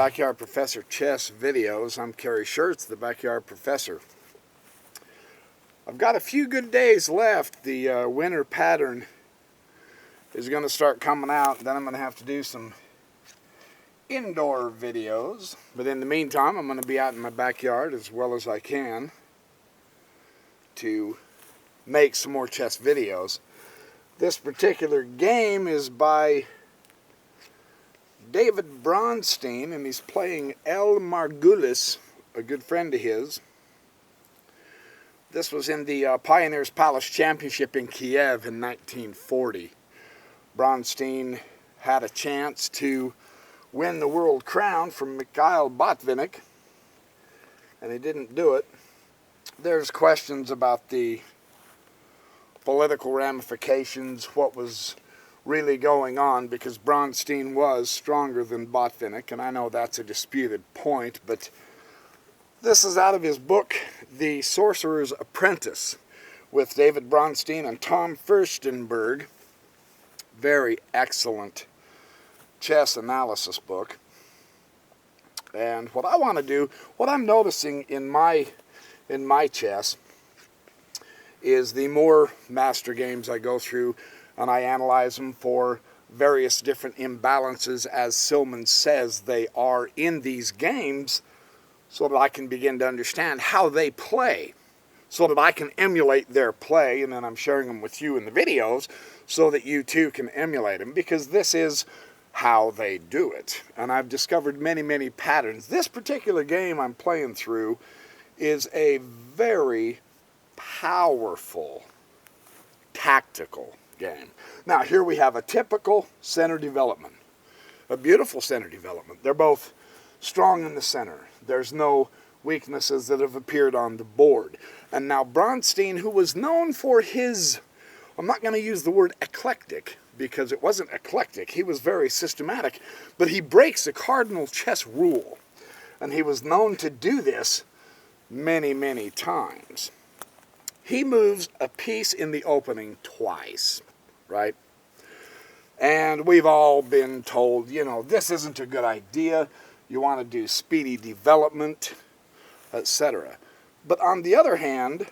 Backyard Professor Chess videos. I'm Kerry Schertz, the Backyard Professor. I've got a few good days left. The winter pattern is going to start coming out. Then I'm going to have to do some indoor videos. But in the meantime, I'm going to be out in my backyard as well as I can to make some more chess videos. This particular game is by David Bronstein, and he's playing El Margulis, a good friend of his. This was in the Pioneers Palace Championship in Kiev in 1940. Bronstein had a chance to win the world crown from Mikhail Botvinnik, and he didn't do it. There's questions about the political ramifications, what was really going on, because Bronstein was stronger than Botvinnik, and I know that's a disputed point, but this is out of his book, The Sorcerer's Apprentice, with David Bronstein and Tom Furstenberg. Very excellent chess analysis book. And what I want to do, what I'm noticing in my chess, is the more master games I go through, and I analyze them for various different imbalances, as Silman says they are in these games, so that I can begin to understand how they play, so that I can emulate their play, and then I'm sharing them with you in the videos so that you too can emulate them, because this is how they do it. And I've discovered many, many patterns. This particular game I'm playing through is a very powerful tactical game. Now here we have a typical center development, a beautiful center development. They're both strong in the center. There's no weaknesses that have appeared on the board. And now Bronstein, who was known for his, I'm not going to use the word eclectic, because it wasn't eclectic. He was very systematic, but he breaks a cardinal chess rule. And he was known to do this many, many times. He moves a piece in the opening twice, right? And we've all been told, you know, this isn't a good idea. You want to do speedy development, etc. But on the other hand,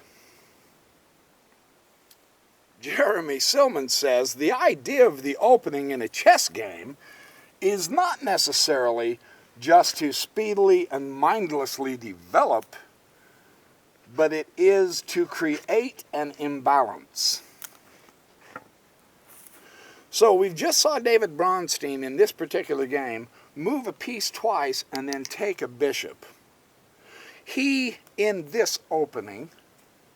Jeremy Silman says the idea of the opening in a chess game is not necessarily just to speedily and mindlessly develop, but it is to create an imbalance. So we've just saw David Bronstein in this particular game move a piece twice and then take a bishop. He, in this opening,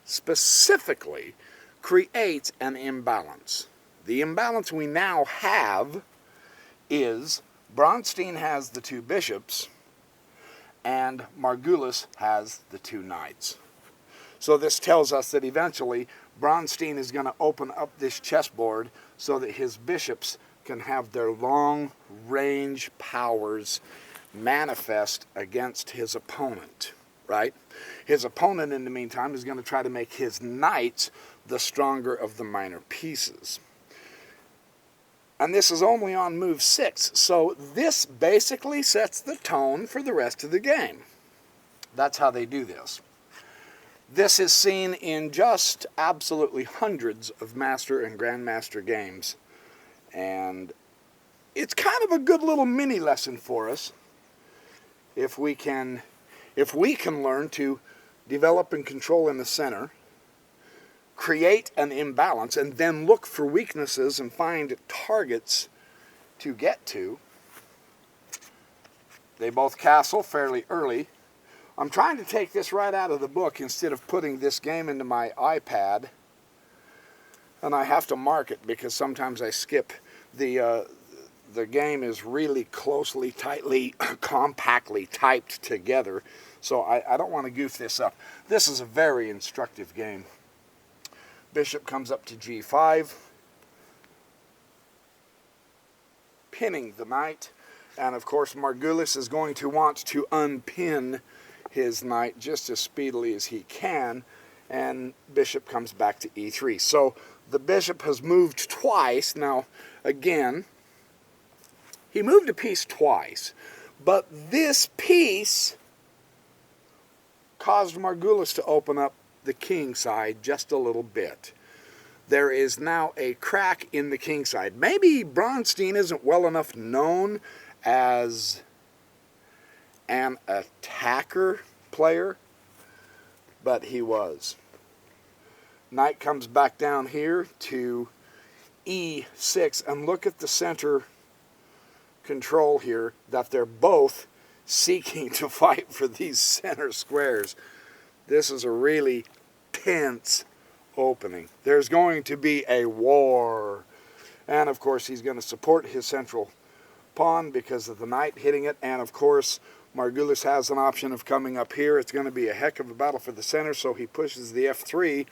specifically creates an imbalance. The imbalance we now have is Bronstein has the two bishops and Margulis has the two knights. So this tells us that eventually Bronstein is going to open up this chessboard so that his bishops can have their long-range powers manifest against his opponent, right? His opponent, in the meantime, is going to try to make his knights the stronger of the minor pieces. And this is only on move 6, so this basically sets the tone for the rest of the game. That's how they do this. This is seen in just absolutely hundreds of master and grandmaster games. And it's kind of a good little mini lesson for us if we can learn to develop and control in the center, create an imbalance, and then look for weaknesses and find targets to get to. They both castle fairly early. I'm trying to take this right out of the book instead of putting this game into my iPad. And I have to mark it because sometimes I skip. The game is really closely, tightly, compactly typed together. So I don't want to goof this up. This is a very instructive game. Bishop comes up to g5, pinning the knight. And of course Margulis is going to want to unpin his knight just as speedily as he can, and bishop comes back to e3. So the bishop has moved twice. Now, again, he moved a piece twice, But this piece caused Margulis to open up the king side just a little bit. There is now a crack in the king side. Maybe Bronstein isn't well enough known as an attacker player, but he was. Knight comes back down here to e6, and look at the center control here, that they're both seeking to fight for these center squares. This is a really tense opening. There's going to be a war, and of course he's going to support his central pawn because of the knight hitting it, and of course Margulis has an option of coming up here. It's going to be a heck of a battle for the center, so he pushes the f3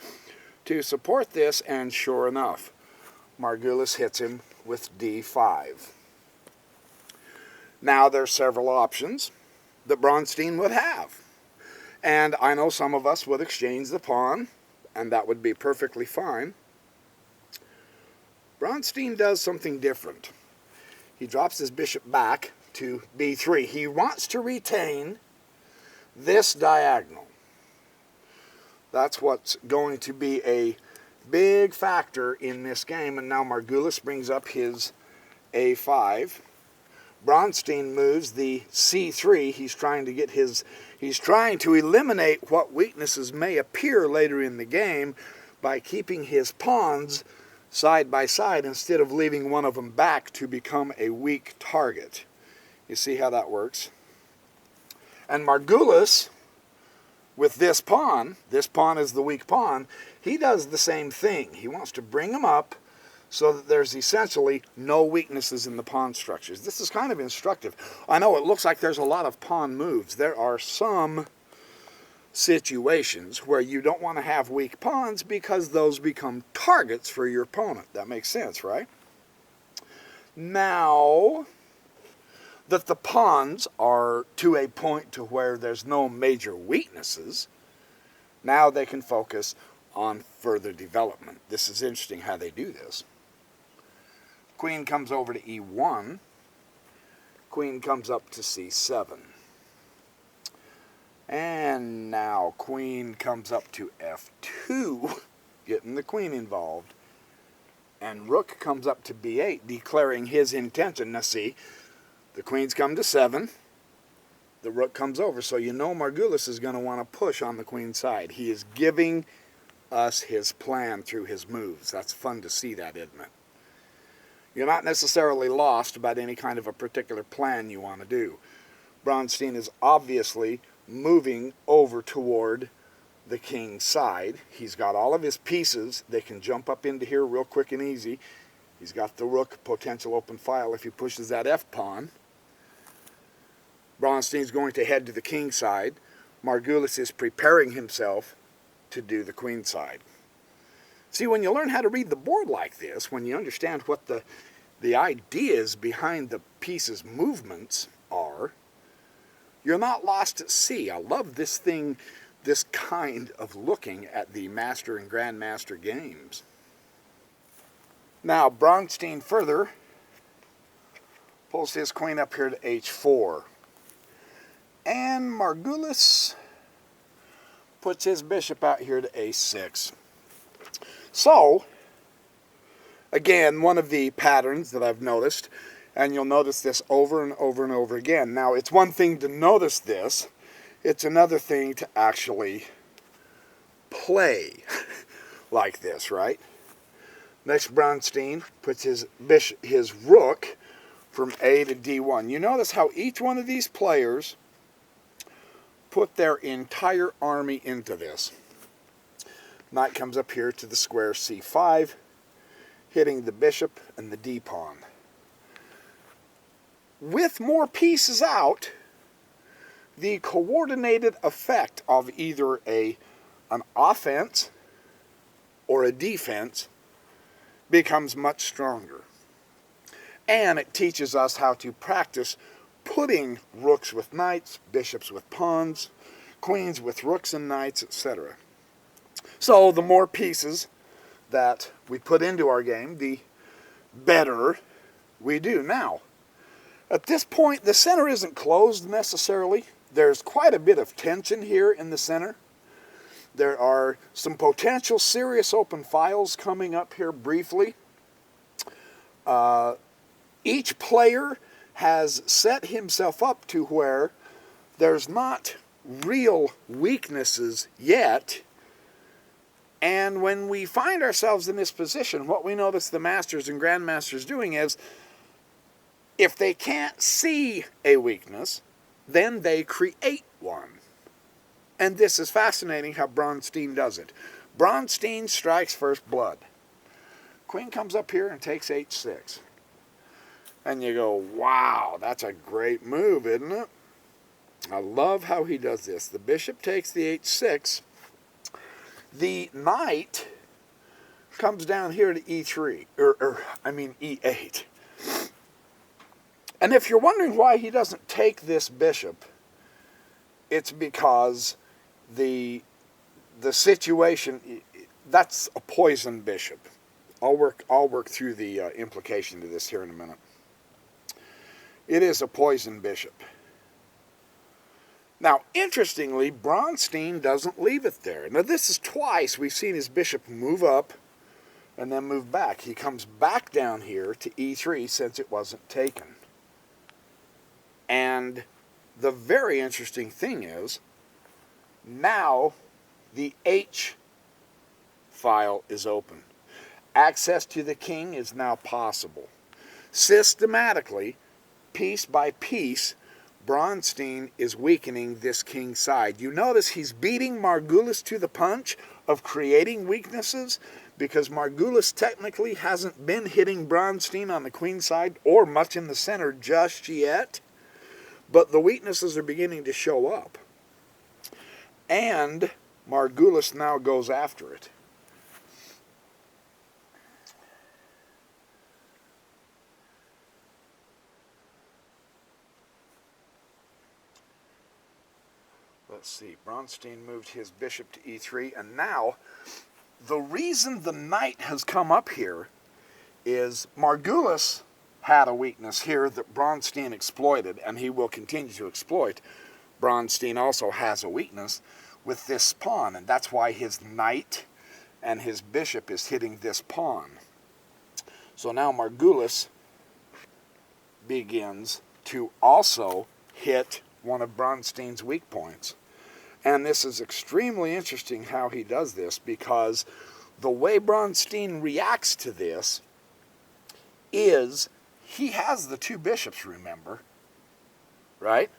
to support this, and sure enough, Margulis hits him with d5. Now there's several options that Bronstein would have, and I know some of us would exchange the pawn, and that would be perfectly fine. Bronstein does something different. He drops his bishop back to b3. He wants to retain this diagonal. That's what's going to be a big factor in this game. And now Margulis brings up his a5. Bronstein moves the c3. He's trying to eliminate what weaknesses may appear later in the game by keeping his pawns side by side instead of leaving one of them back to become a weak target. You see how that works? And Margulis, with this pawn is the weak pawn, he does the same thing. He wants to bring him up so that there's essentially no weaknesses in the pawn structures. This is kind of instructive. I know it looks like there's a lot of pawn moves. There are some situations where you don't want to have weak pawns because those become targets for your opponent. That makes sense, right? Now that the pawns are to a point to where there's no major weaknesses, now they can focus on further development. This is interesting how they do this. Queen comes over to e1. Queen comes up to c7. And now queen comes up to f2, getting the queen involved. And rook comes up to b8, declaring his intention. Now see, the queen's come to 7. The rook comes over. So you know Margulis is going to want to push on the queen side. He is giving us his plan through his moves. That's fun to see that, isn't it? You're not necessarily lost about any kind of a particular plan you want to do. Bronstein is obviously moving over toward the king's side. He's got all of his pieces. They can jump up into here real quick and easy. He's got the rook, potential open file if he pushes that f-pawn. Bronstein's going to head to the king side. Margulis is preparing himself to do the queen side. See, when you learn how to read the board like this, when you understand what the ideas behind the piece's movements are, you're not lost at sea. I love this thing, this kind of looking at the master and grandmaster games. Now, Bronstein further pulls his queen up here to h4. And Margulis puts his bishop out here to a6. So, again, one of the patterns that I've noticed, and you'll notice this over and over and over again. Now, it's one thing to notice this. It's another thing to actually play like this, right? Next, Bronstein puts his rook from A to D1. You notice how each one of these players put their entire army into this. Knight comes up here to the square C5, hitting the bishop and the D-pawn. With more pieces out, the coordinated effect of either an offense or a defense becomes much stronger. And it teaches us how to practice putting rooks with knights, bishops with pawns, queens with rooks and knights, etc. So the more pieces that we put into our game, the better we do. Now, At this point, the center isn't closed necessarily. There's quite a bit of tension here in the center. There are some potential serious open files coming up here briefly. Each player has set himself up to where there's not real weaknesses yet. And when we find ourselves in this position, what we notice the masters and grandmasters doing is, if they can't see a weakness, then they create one. And this is fascinating how Bronstein does it. Bronstein strikes first blood. Queen comes up here and takes h6. And you go, wow, that's a great move, isn't it? I love how he does this. The bishop takes the h6. The knight comes down here to e3, e8. And if you're wondering why he doesn't take this bishop, it's because the situation, that's a poison bishop. I'll work through the implication to this here in a minute. It is a poison bishop. Now, interestingly, Bronstein doesn't leave it there. Now, this is twice we've seen his bishop move up and then move back. He comes back down here to e3 since it wasn't taken. And the very interesting thing is, now the H file is open. Access to the king is now possible. Systematically, piece by piece, Bronstein is weakening this king side. You notice he's beating Margulis to the punch of creating weaknesses, because Margulis technically hasn't been hitting Bronstein on the queen side or much in the center just yet, but the weaknesses are beginning to show up. And Margulis now goes after it. Let's see, Bronstein moved his bishop to e3, and now the reason the knight has come up here is Margulis had a weakness here that Bronstein exploited, and he will continue to exploit. Bronstein also has a weakness with this pawn, and that's why his knight and his bishop is hitting this pawn. So now Margulis begins to also hit one of Bronstein's weak points. And this is extremely interesting how he does this, because the way Bronstein reacts to this is he has the two bishops, remember, right?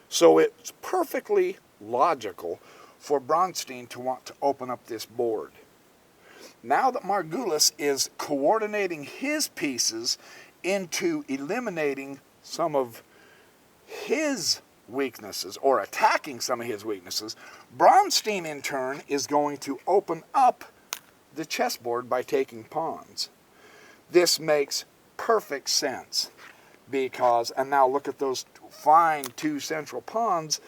So it's perfectly logical for Bronstein to want to open up this board. Now that Margulis is coordinating his pieces into eliminating some of his weaknesses, or attacking some of his weaknesses, Bronstein in turn is going to open up the chessboard by taking pawns. This makes perfect sense, because, and now look at those fine two central pawns,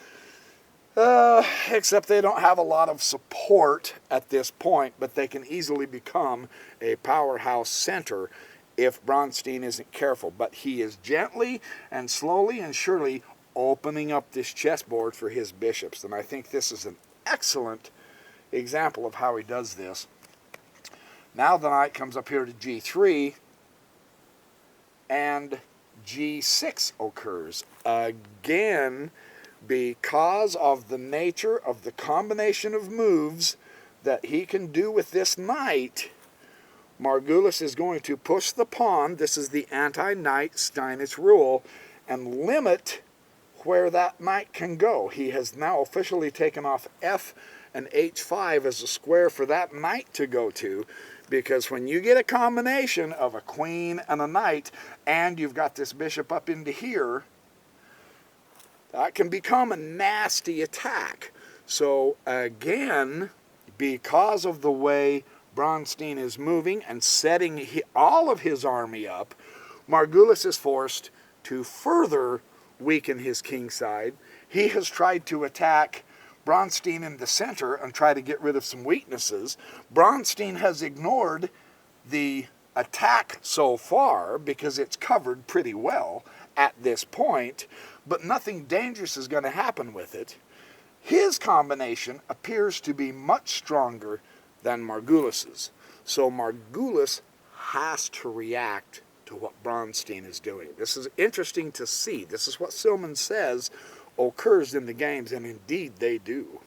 except they don't have a lot of support at this point, but they can easily become a powerhouse center if Bronstein isn't careful. But he is gently and slowly and surely opening up this chessboard for his bishops, and I think this is an excellent example of how he does this. Now the knight comes up here to g3, and g6 occurs. Again, because of the nature of the combination of moves that he can do with this knight, Margulis is going to push the pawn, this is the anti-knight Steinitz rule, and limit where that knight can go. He has now officially taken off f and h5 as a square for that knight to go to, because when you get a combination of a queen and a knight, and you've got this bishop up into here, that can become a nasty attack. So again, because of the way Bronstein is moving and setting all of his army up, Margulis is forced to further weaken his king side. He has tried to attack Bronstein in the center and try to get rid of some weaknesses. Bronstein has ignored the attack so far because it's covered pretty well, at this point, but nothing dangerous is going to happen with it. His combination appears to be much stronger than Margulis's. So Margulis has to react to what Bronstein is doing. This is interesting to see. This is what Silman says occurs in the games, and indeed they do.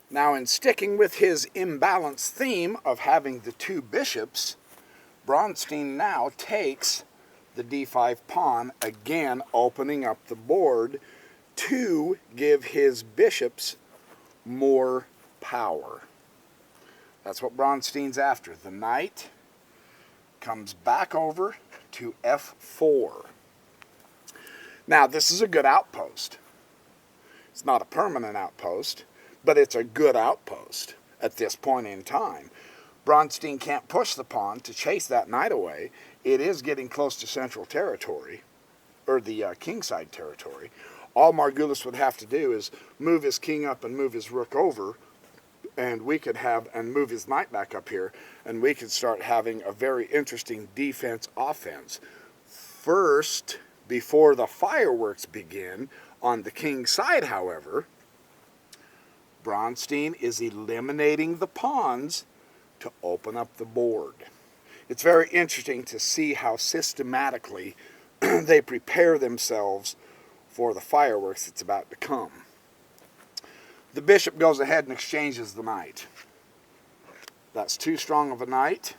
Now, in sticking with his imbalance theme of having the two bishops, Bronstein now takes the d5 pawn, again opening up the board to give his bishops more power. That's what Bronstein's after. The knight comes back over to f4. Now, this is a good outpost. It's not a permanent outpost, but it's a good outpost at this point in time. Bronstein can't push the pawn to chase that knight away. It is getting close to central territory, or the kingside territory. All Margulis would have to do is move his king up and move his rook over, and we could have, and move his knight back up here, and we could start having a very interesting defense-offense. First, before the fireworks begin, on the king's side, however, Bronstein is eliminating the pawns to open up the board. It's very interesting to see how systematically they prepare themselves for the fireworks that's about to come. The bishop goes ahead and exchanges the knight. That's too strong of a knight,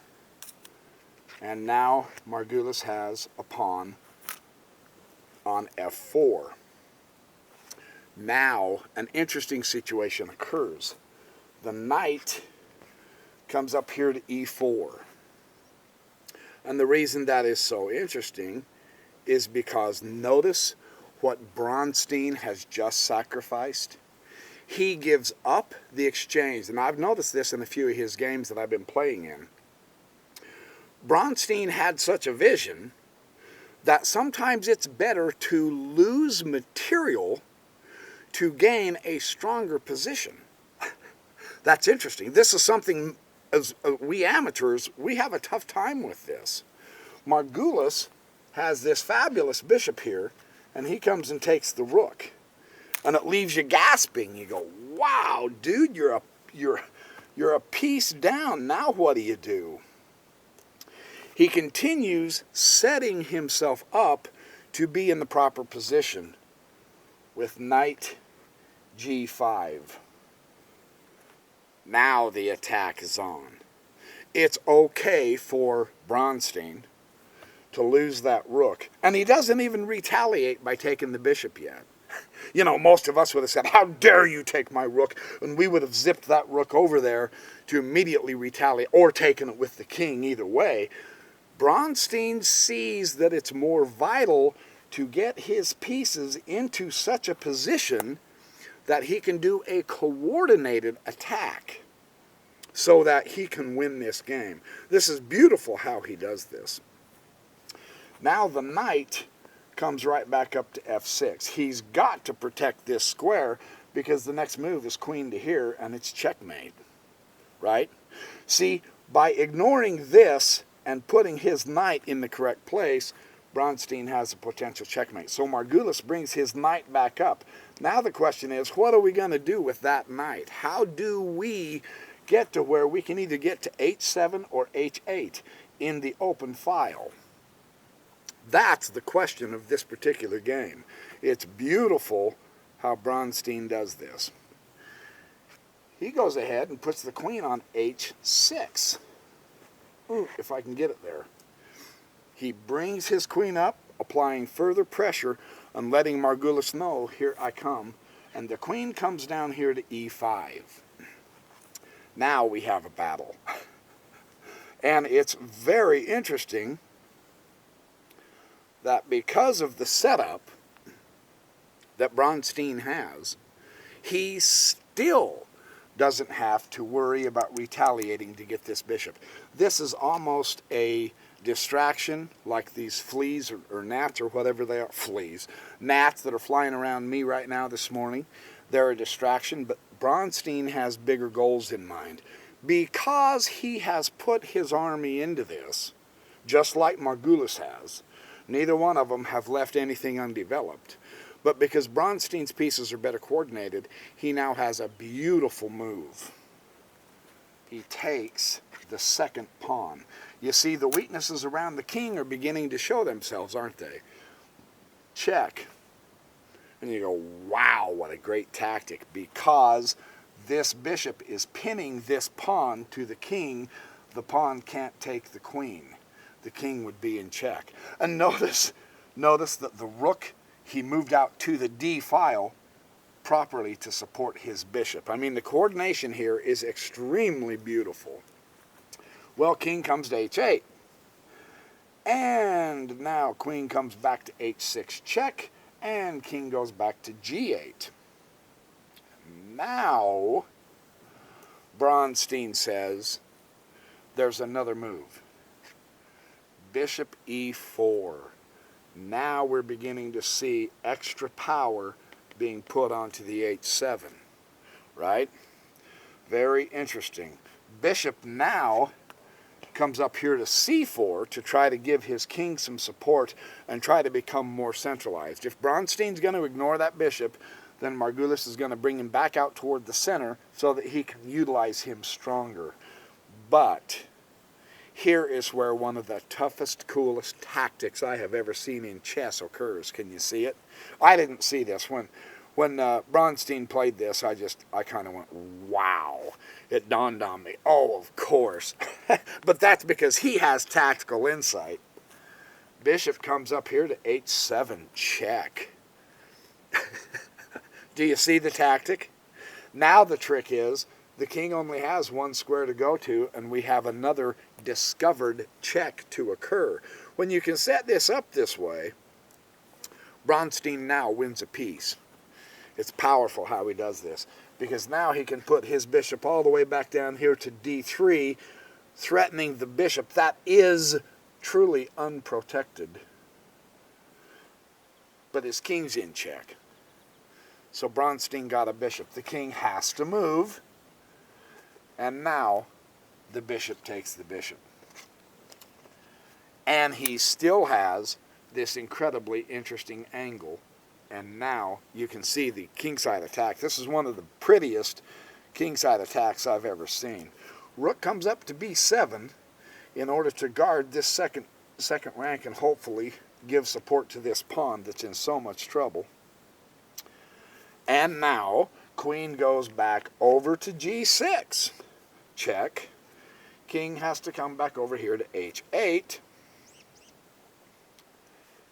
and now Margulis has a pawn on f4. Now, an interesting situation occurs. The knight comes up here to e4. And the reason that is so interesting is because notice what Bronstein has just sacrificed. He gives up the exchange, and I've noticed this in a few of his games that I've been playing in. Bronstein had such a vision that sometimes it's better to lose material to gain a stronger position. That's interesting. This is something, as we amateurs, we have a tough time with this. Margulis has this fabulous bishop here, and he comes and takes the rook. And it leaves you gasping. You go, wow, dude, you're a piece down. Now what do you do? He continues setting himself up to be in the proper position with knight g5. Now the attack is on. It's okay for Bronstein to lose that rook. And he doesn't even retaliate by taking the bishop yet. You know, most of us would have said, how dare you take my rook? And we would have zipped that rook over there to immediately retaliate, or taken it with the king, either way. Bronstein sees that it's more vital to get his pieces into such a position that he can do a coordinated attack so that he can win this game. This is beautiful how he does this. Now the knight comes right back up to f6. He's got to protect this square because the next move is queen to here, and it's checkmate, right? See, by ignoring this and putting his knight in the correct place, Bronstein has a potential checkmate. So Margulis brings his knight back up. Now the question is, what are we going to do with that knight? How do we get to where we can either get to h7 or h8 in the open file? That's the question of this particular game. It's beautiful how Bronstein does this. He goes ahead and puts the queen on h6. Ooh, if I can get it there. He brings his queen up, applying further pressure and letting Margulis know, here I come. And the queen comes down here to e5. Now we have a battle. And it's very interesting that because of the setup that Bronstein has, he still doesn't have to worry about retaliating to get this bishop. This is almost a distraction, like these fleas or gnats or whatever they are. Fleas. Gnats that are flying around me right now this morning. They're a distraction, but Bronstein has bigger goals in mind. Because he has put his army into this, just like Margulis has, Neither one of them have left anything undeveloped. But because Bronstein's pieces are better coordinated, he now has a beautiful move. He takes the second pawn. You see, the weaknesses around the king are beginning to show themselves, aren't they? Check. And you go, wow, what a great tactic, because this bishop is pinning this pawn to the king. The pawn can't take the queen. The king would be in check. And notice that the rook, he moved out to the D file properly to support his bishop. I mean, the coordination here is extremely beautiful. Well, king comes to H8. And now queen comes back to H6 check, and king goes back to G8. Now, Bronstein says, there's another move. Bishop E4. Now we're beginning to see extra power being put onto the H7, right? Very interesting. Bishop now comes up here to C4 to try to give his king some support and try to become more centralized. If Bronstein's going to ignore that bishop, then Margulis is going to bring him back out toward the center so that he can utilize him stronger. But here is where one of the toughest, coolest tactics I have ever seen in chess occurs. Can you see it? I didn't see this. When Bronstein played this, I kind of went, wow. It dawned on me, oh, of course. But that's because he has tactical insight. Bishop comes up here to H7 check. Do you see the tactic? Now the trick is, the king only has one square to go to, and we have another discovered check to occur. When you can set this up this way, Bronstein now wins a piece. It's powerful how he does this, because now he can put his bishop all the way back down here to D3, threatening the bishop that is truly unprotected. But his king's in check. So Bronstein got a bishop. The king has to move. And now the bishop takes the bishop. And he still has this incredibly interesting angle. And now you can see the kingside attack. This is one of the prettiest kingside attacks I've ever seen. Rook comes up to B7 in order to guard this second rank and hopefully give support to this pawn that's in so much trouble. And now queen goes back over to G6. Check. King has to come back over here to H8.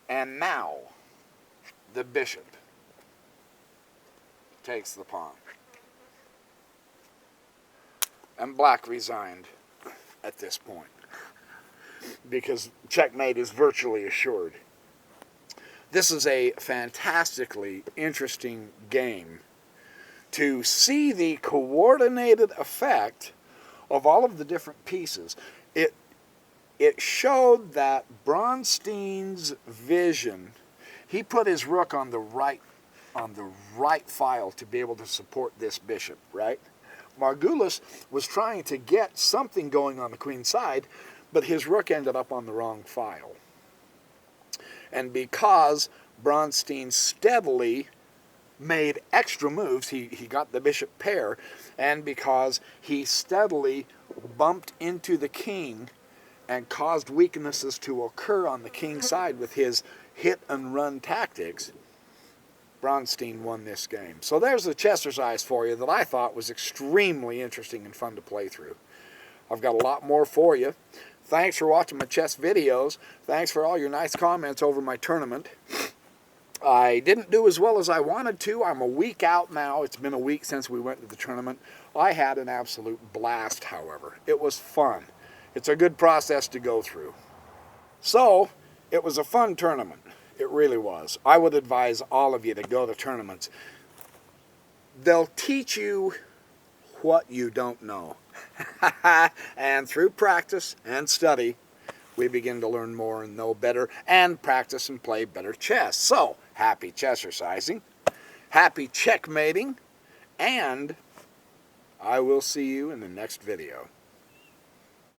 And now the bishop takes the pawn. And black resigned at this point, because checkmate is virtually assured. This is a fantastically interesting game to see the coordinated effect of all of the different pieces. It showed that Bronstein's vision, he put his rook on the right file to be able to support this bishop, right? Margulis was trying to get something going on the queen side, but his rook ended up on the wrong file. And because Bronstein steadily made extra moves, he got the bishop pair, and because he steadily bumped into the king and caused weaknesses to occur on the king side with his hit and run tactics, Bronstein won this game. So there's a chess exercise for you that I thought was extremely interesting and fun to play through. I've got a lot more for you. Thanks for watching my chess videos. Thanks for all your nice comments over my tournament. I didn't do as well as I wanted to. I'm a week out now. It's been a week since we went to the tournament. I had an absolute blast, however. It was fun. It's a good process to go through. So, it was a fun tournament. It really was. I would advise all of you to go to tournaments. They'll teach you what you don't know. And through practice and study, we begin to learn more and know better and practice and play better chess. So, happy chess-ercising, happy checkmating, and I will see you in the next video.